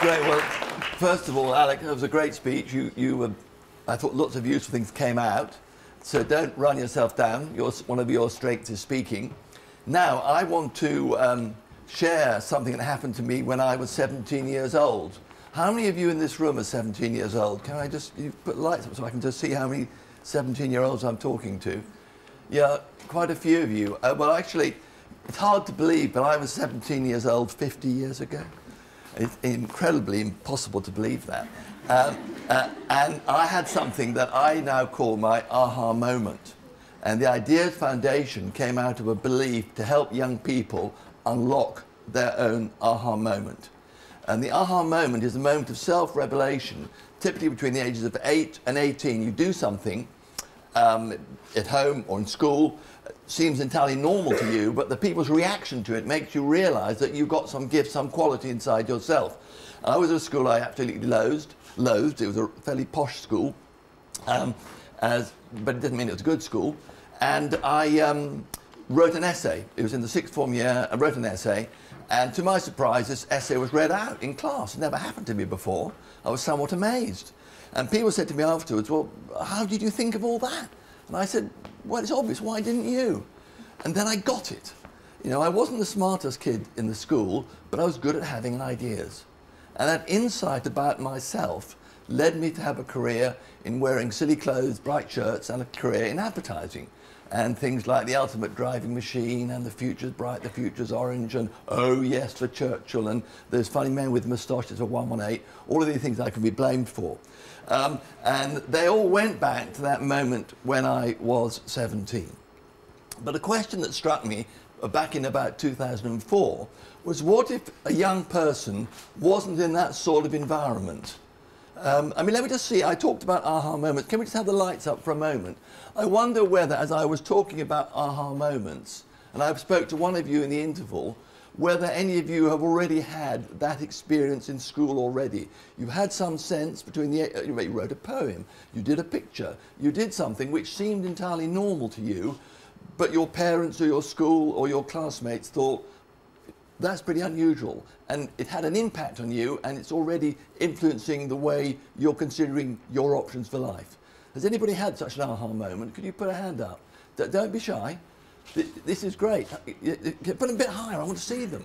great. Well, first of all, Alec, that was a great speech. I thought lots of useful things came out. So don't run yourself down. One of your strengths is speaking. Now, I want to share something that happened to me when I was 17 years old. How many of you in this room are 17 years old? Can I just put lights up so I can just see how many 17-year-olds I'm talking to? Yeah, quite a few of you. Well, actually, it's hard to believe, but I was 17 years old 50 years ago. It's incredibly impossible to believe that. And I had something that I now call my aha moment. And the Ideas Foundation came out of a belief to help young people unlock their own aha moment. And the aha moment is a moment of self-revelation, typically between the ages of 8 and 18. You do something at home or in school, seems entirely normal to you, but the people's reaction to it makes you realise that you've got some gift, some quality inside yourself. And I was at a school I absolutely loathed. It was a fairly posh school, but it didn't mean it was a good school. And I wrote an essay. It was in the sixth form year. I wrote an essay, and to my surprise, this essay was read out in class. It never happened to me before. I was somewhat amazed. And people said to me afterwards, well, how did you think of all that? And I said, well, it's obvious, why didn't you? And then I got it. You know, I wasn't the smartest kid in the school, but I was good at having ideas. And that insight about myself led me to have a career in wearing silly clothes, bright shirts, and a career in advertising. And things like the ultimate driving machine, and the future's bright, the future's orange, and oh yes for Churchill, and those funny men with moustaches of 118, all of these things I can be blamed for. And they all went back to that moment when I was 17. But a question that struck me back in about 2004 was, what if a young person wasn't in that sort of environment? I mean, let me just see, I talked about aha moments. Can we just have the lights up for a moment? I wonder whether, as I was talking about aha moments, and I spoke to one of you in the interval, whether any of you have already had that experience in school already. You've had some sense between the, you wrote a poem, you did a picture, you did something which seemed entirely normal to you, but your parents or your school or your classmates thought, that's pretty unusual, and it had an impact on you, and it's already influencing the way you're considering your options for life. Has anybody had such an aha moment? Could you put a hand up? Don't be shy. This is great. Put them a bit higher, I want to see them.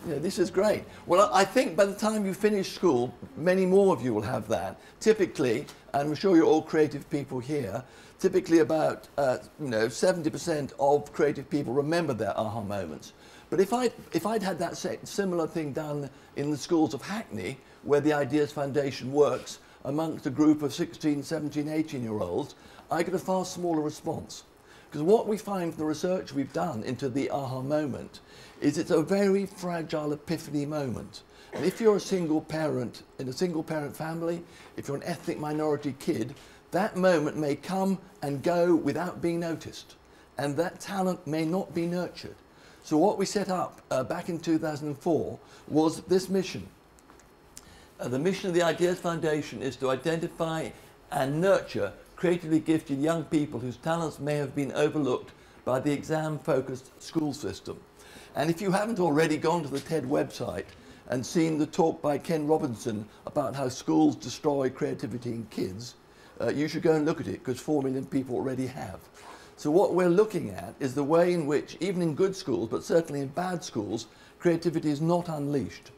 You know, this is great. Well, I think by the time you finish school, many more of you will have that. Typically, and I'm sure you're all creative people here, typically about 70% of creative people remember their aha moments. But if I'd had that similar thing done in the schools of Hackney, where the Ideas Foundation works amongst a group of 16, 17, 18-year-olds, I get a far smaller response. Because what we find from the research we've done into the aha moment is it's a very fragile epiphany moment. And if you're a single parent, in a single parent family, if you're an ethnic minority kid, that moment may come and go without being noticed. And that talent may not be nurtured. So what we set up back in 2004 was this mission. The mission of the Ideas Foundation is to identify and nurture creatively gifted young people whose talents may have been overlooked by the exam-focused school system. And if you haven't already gone to the TED website and seen the talk by Ken Robinson about how schools destroy creativity in kids, you should go and look at it, because 4 million people already have. So what we're looking at is the way in which, even in good schools, but certainly in bad schools, creativity is not unleashed.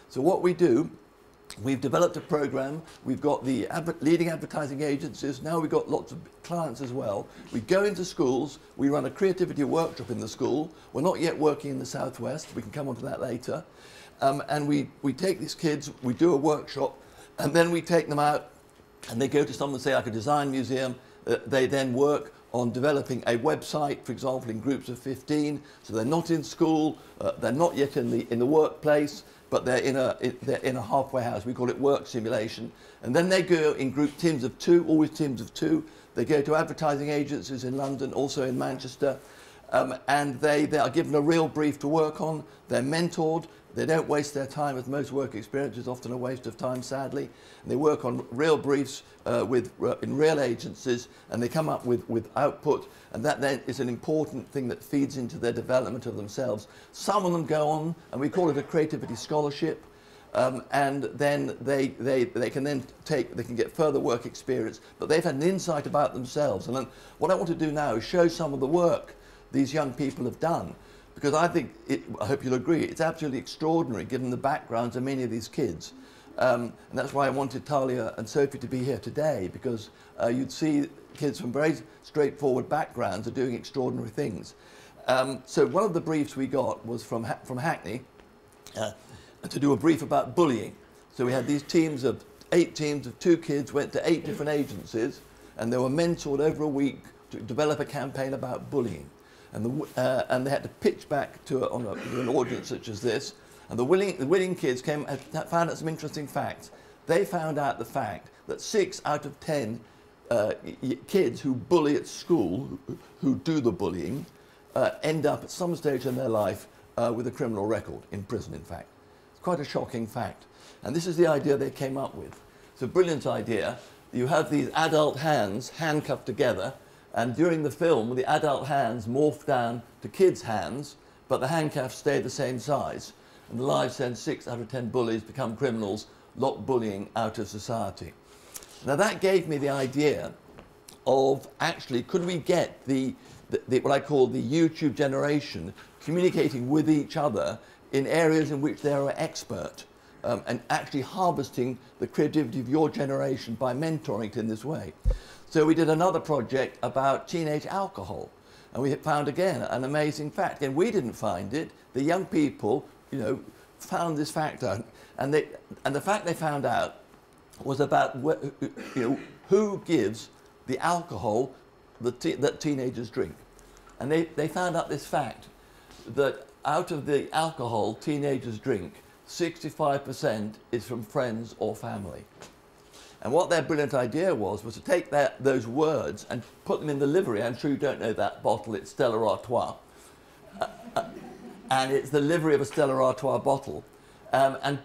So what we do, we've developed a program, we've got the leading advertising agencies, now we've got lots of clients as well. We go into schools, we run a creativity workshop in the school. We're not yet working in the Southwest, we can come on to that later. And we take these kids, we do a workshop, and then we take them out and they go to something, say like a design museum. They then work on developing a website, for example, in groups of 15. So they're not in school, they're not yet in the workplace, but they're in a halfway house. We call it work simulation. And then they go in teams of 2, always teams of 2. They go to advertising agencies in London, also in Manchester, and they are given a real brief to work on. They're mentored. They don't waste their time, as most work experience is often a waste of time, sadly. And they work on real briefs in real agencies, and they come up with output, and that then is an important thing that feeds into their development of themselves. Some of them go on, and we call it a creativity scholarship, and then they can then they can get further work experience, but they've had an insight about themselves. And then what I want to do now is show some of the work these young people have done, because I think, I hope you'll agree, it's absolutely extraordinary given the backgrounds of many of these kids. And that's why I wanted Talia and Sophie to be here today, because you'd see kids from very straightforward backgrounds are doing extraordinary things. So one of the briefs we got was from Hackney to do a brief about bullying. So we had these teams of 8 teams of 2 kids, went to 8 different agencies, and they were mentored over a week to develop a campaign about bullying. And they had to pitch back to an audience such as this. And the winning kids came and found out some interesting facts. They found out the fact that 6 out of 10 kids who bully at school, who do the bullying, end up at some stage in their life with a criminal record, in prison in fact. It's quite a shocking fact. And this is the idea they came up with. It's a brilliant idea. You have these adult hands handcuffed together, and during the film, the adult hands morph down to kids' hands, but the handcuffs stay the same size. And the lie says 6 out of 10 bullies become criminals, lock bullying out of society. Now that gave me the idea of actually, could we get what I call the YouTube generation communicating with each other in areas in which they are expert, and actually harvesting the creativity of your generation by mentoring it in this way. So we did another project about teenage alcohol, and we found again an amazing fact. And we didn't find it, the young people, found this fact out, and the fact they found out was about who gives the alcohol that teenagers drink. And they found out this fact, that out of the alcohol teenagers drink, 65% is from friends or family. And what their brilliant idea was to take those words and put them in the livery. I'm sure you don't know that bottle, it's Stella Artois. And it's the livery of a Stella Artois bottle. And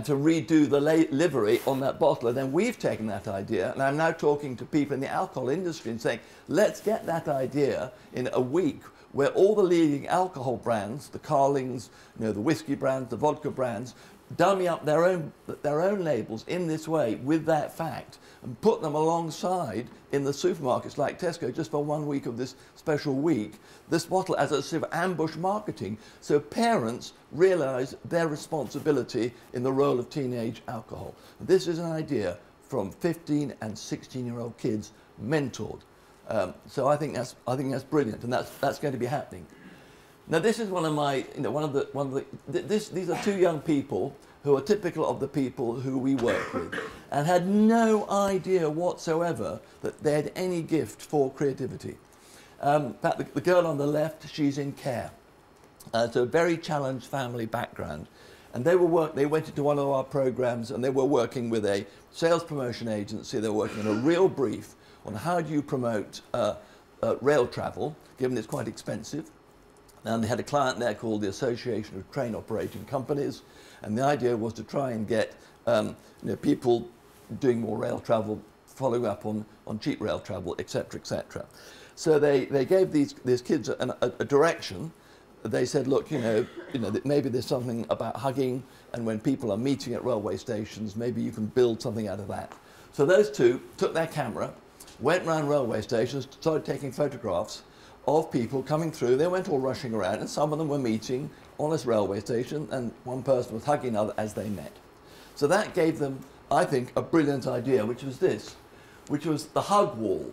to redo the livery on that bottle. And then we've taken that idea, and I'm now talking to people in the alcohol industry and saying, let's get that idea in a week where all the leading alcohol brands, the Carlings, the whiskey brands, the vodka brands, dummy up their own labels in this way with that fact and put them alongside in the supermarkets like Tesco just for 1 week of this special week, this bottle as a sort of ambush marketing, so parents realise their responsibility in the role of teenage alcohol. This is an idea from 15 and 16-year-old kids mentored. So I think that's brilliant, and that's going to be happening. Now this is one of my, these are 2 young people who are typical of the people who we work with, and had no idea whatsoever that they had any gift for creativity. In fact, the girl on the left, she's in care. So a very challenged family background. And they went into one of our programs, and they were working with a sales promotion agency. They were working on a real brief on how do you promote rail travel, given it's quite expensive. And they had a client there called the Association of Train Operating Companies, and the idea was to try and get people doing more rail travel, following up on cheap rail travel, etc., etc. So they gave these kids a direction. They said, look, maybe there's something about hugging, and when people are meeting at railway stations, maybe you can build something out of that. So those 2 took their camera, went round railway stations, started taking photographs of people coming through. They went all rushing around, and some of them were meeting on this railway station, and one person was hugging another as they met. So that gave them, I think, a brilliant idea, which was this, which was the hug wall.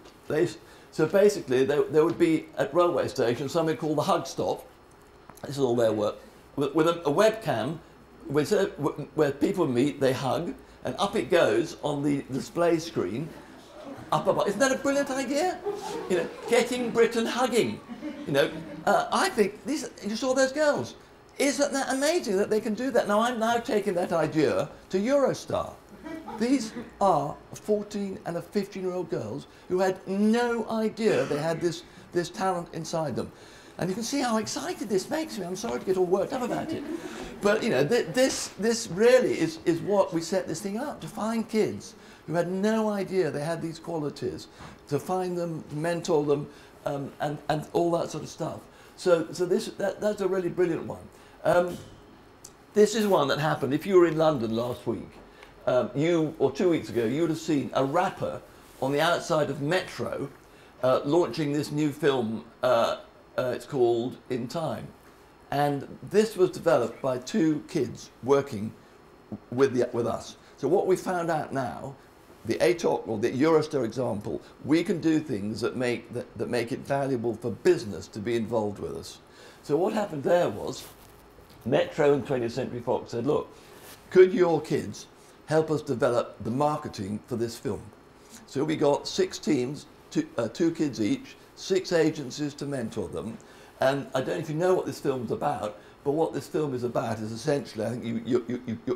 So basically, there would be at railway stations something called the hug stop. This is all their work, with a webcam where people meet, they hug, and up it goes on the display screen. Up above. Isn't that a brilliant idea? Getting Britain hugging. I think you saw those girls. Isn't that amazing that they can do that? Now I'm now taking that idea to Eurostar. These are a 14 and a 15-year-old girls who had no idea they had this talent inside them. And you can see how excited this makes me. I'm sorry to get all worked up about it. But this really is what we set this thing up, to find kids who had no idea they had these qualities, to find them, to mentor them, and all that sort of stuff. So that's a really brilliant one. This is one that happened. If you were in London last week, or 2 weeks ago, you would have seen a rapper on the outside of Metro launching this new film. It's called In Time. And this was developed by 2 kids working with us. So what we found out now, the ATOC or the Eurostar example, we can do things that make it valuable for business to be involved with us. So what happened there was, Metro and 20th Century Fox said, look, could your kids help us develop the marketing for this film? So we got 6 teams, 2 kids each, 6 agencies to mentor them. And I don't know if you know what this film's about, but what this film is about is essentially, I think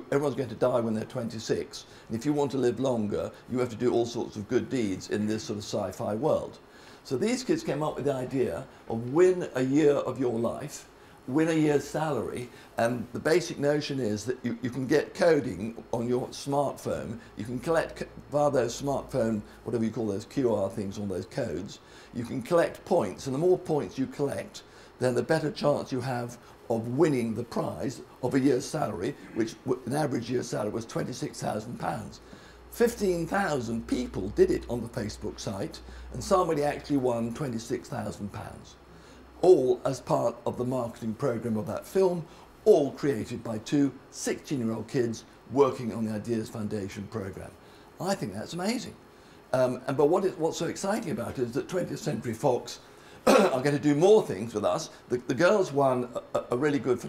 everyone's going to die when they're 26. And if you want to live longer, you have to do all sorts of good deeds in this sort of sci-fi world. So these kids came up with the idea of win a year of your life, win a year's salary, and the basic notion is that you can get coding on your smartphone. You can collect via those smartphone, whatever you call those QR things, all those codes. You can collect points, and the more points you collect, then the better chance you have of winning the prize of a year's salary, which an average year's salary was £26,000. 15,000 people did it on the Facebook site, and somebody actually won £26,000. All as part of the marketing programme of that film, all created by 2 16-year-old kids working on the Ideas Foundation programme. I think that's amazing. But what's so exciting about it is that 20th Century Fox are going to do more things with us. The girls won a really good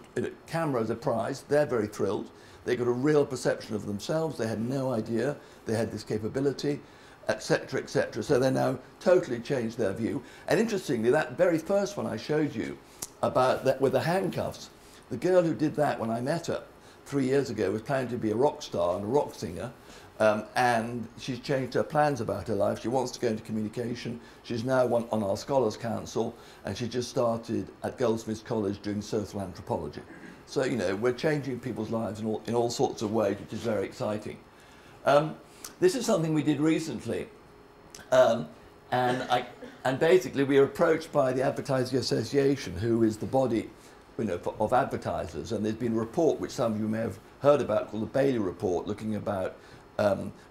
camera as a prize. They're very thrilled. They got a real perception of themselves. They had no idea they had this capability, etc., etc. So they now totally changed their view. And interestingly, that very first one I showed you about that with the handcuffs, the girl who did that when I met her 3 years ago was planning to be a rock star and a rock singer. And she's changed her plans about her life. She wants to go into communication. She's now on our Scholars Council, and she just started at Goldsmiths College doing social anthropology. So, you know, we're changing people's lives in all sorts of ways, which is very exciting. This is something we did recently, and basically we were approached by the Advertising Association, who is the body, you know, of advertisers, and there's been a report which some of you may have heard about called the Bailey Report, looking about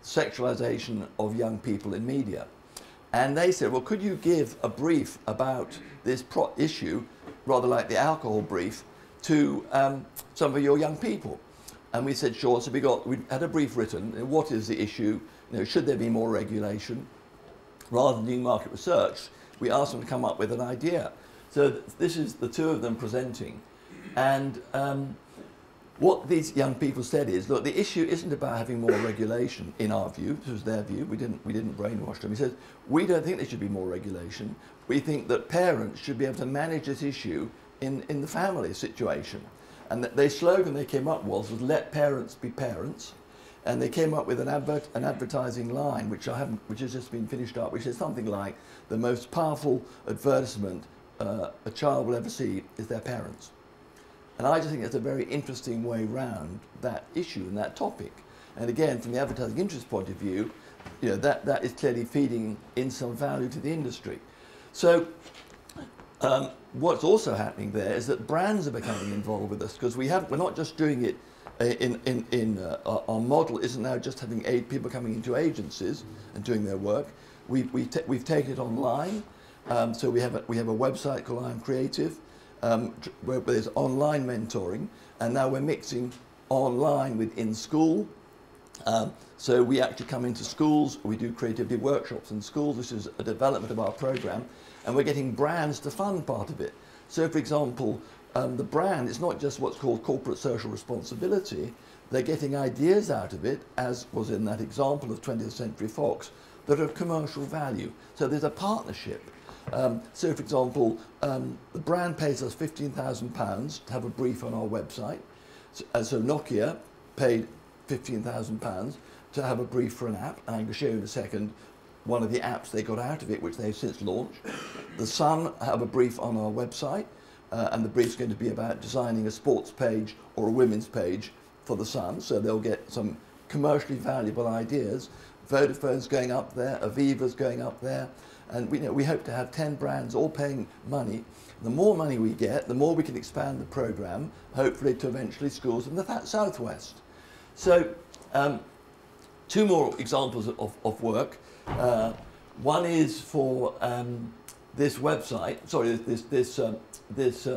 sexualization of young people in media. And they said, well, could you give a brief about this issue, rather like the alcohol brief, to some of your young people? And we said, sure. So we had a brief written. What is the issue? You know, should there be more regulation? Rather than doing market research, we asked them to come up with an idea. So this is the 2 of them presenting. And what these young people said is, look, the issue isn't about having more regulation, in our view. This was their view. We didn't brainwash them. He says, we don't think there should be more regulation. We think that parents should be able to manage this issue in the family situation. And the slogan they came up with was let parents be parents. And they came up with an advertising line, which has just been finished up, which is something like, the most powerful advertisement a child will ever see is their parents. And I just think it's a very interesting way round that issue and that topic. And again, from the advertising interest point of view, you know, that is clearly feeding in some value to the industry. So what's also happening there is that brands are becoming involved with us, because we're not just doing it our model isn't now just having people coming into agencies and doing their work. We've taken it online. So we have a website called I Am Creative, where there's online mentoring, and now we're mixing online with in school. So we actually come into schools, we do creativity workshops in schools. This is a development of our program, and we're getting brands to fund part of it. So for example, the brand is not just what's called corporate social responsibility. They're getting ideas out of it, as was in that example of 20th Century Fox, that are of commercial value. So there's a partnership. So for example, the brand pays us £15,000 to have a brief on our website. So Nokia paid £15,000 to have a brief for an app, and I'm going to show you in a second one of the apps they got out of it, which they've since launched. The Sun have a brief on our website, and the brief's going to be about designing a sports page or a women's page for the Sun, so they'll get some commercially valuable ideas. Vodafone's going up there, Aviva's going up there, And we hope to have 10 brands all paying money. The more money we get, the more we can expand the program, hopefully to eventually schools in the southwest. So 2 more examples of work. One is for this website, sorry, this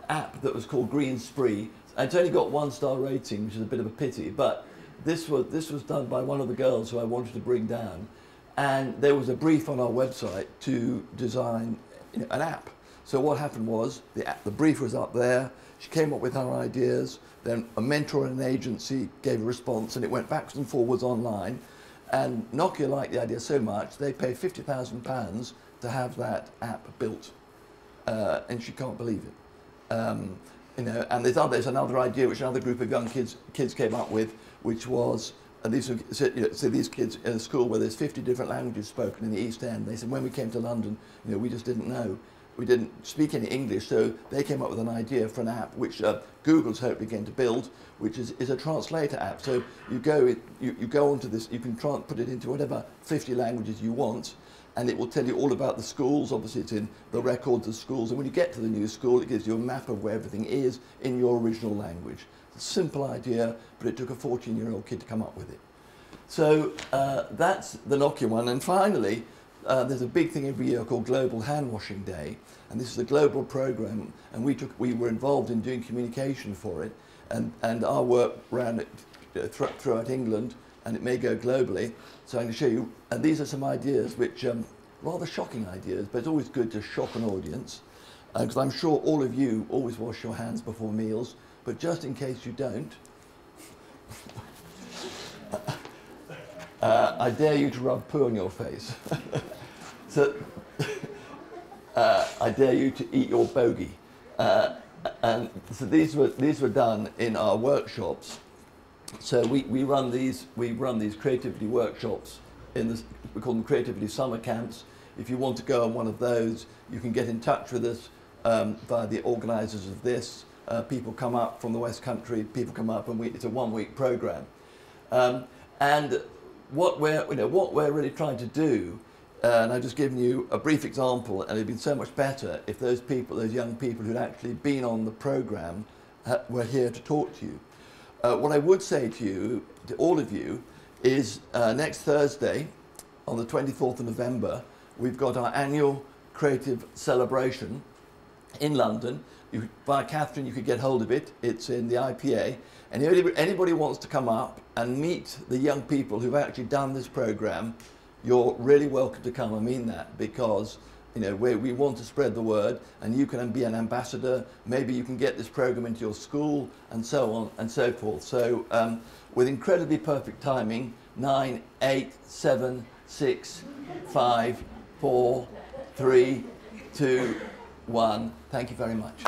app that was called Green Spree. It's only got 1-star rating, which is a bit of a pity, but this was done by one of the girls who I wanted to bring down, and there was a brief on our website to design an app. So what happened was the brief was up there, she came up with her ideas, then a mentor in an agency gave a response, and it went backwards and forwards online, and Nokia liked the idea so much they paid £50,000 to have that app built, and she can't believe it. And there's another idea which another group of young kids came up with, which was these kids in a school where there's 50 different languages spoken in the East End. They said when we came to London, we just didn't know. We didn't speak any English, so they came up with an idea for an app which Google's hopefully going to build, which is a translator app. So you go onto this, you can try and put it into whatever 50 languages you want, and it will tell you all about the schools. Obviously it's in the records of schools, and when you get to the new school it gives you a map of where everything is in your original language. It's a simple idea, but it took a 14-year-old kid to come up with it. So that's the Nokia one. And finally, there's a big thing every year called Global Hand Washing Day, and this is a global program, and we were involved in doing communication for it, and our work ran it throughout England, and it may go globally. So I'm going to show you, and these are some ideas which rather shocking ideas, but it's always good to shock an audience, because I'm sure all of you always wash your hands before meals, but just in case you don't, I dare you to rub poo on your face. So I dare you to eat your bogey. And so these were done in our workshops. So we run these creativity workshops we call them creativity summer camps. If you want to go on one of those, you can get in touch with us via the organisers of this. People come up from the West Country. People come up, and it's a 1-week program. And what we're really trying to do, and I've just given you a brief example, and it'd been so much better if those young people who'd actually been on the program were here to talk to you. What I would say to you, to all of you, is next Thursday, on the 24th of November, we've got our annual creative celebration in London. Via Catherine, you could get hold of it. It's in the IPA. And if anybody wants to come up and meet the young people who've actually done this program, you're really welcome to come. I mean that, because we want to spread the word, and you can be an ambassador. Maybe you can get this program into your school, and so on and so forth. So with incredibly perfect timing, 9, 8, 7, 6, 5, 4, 3, 2, 1. Thank you very much.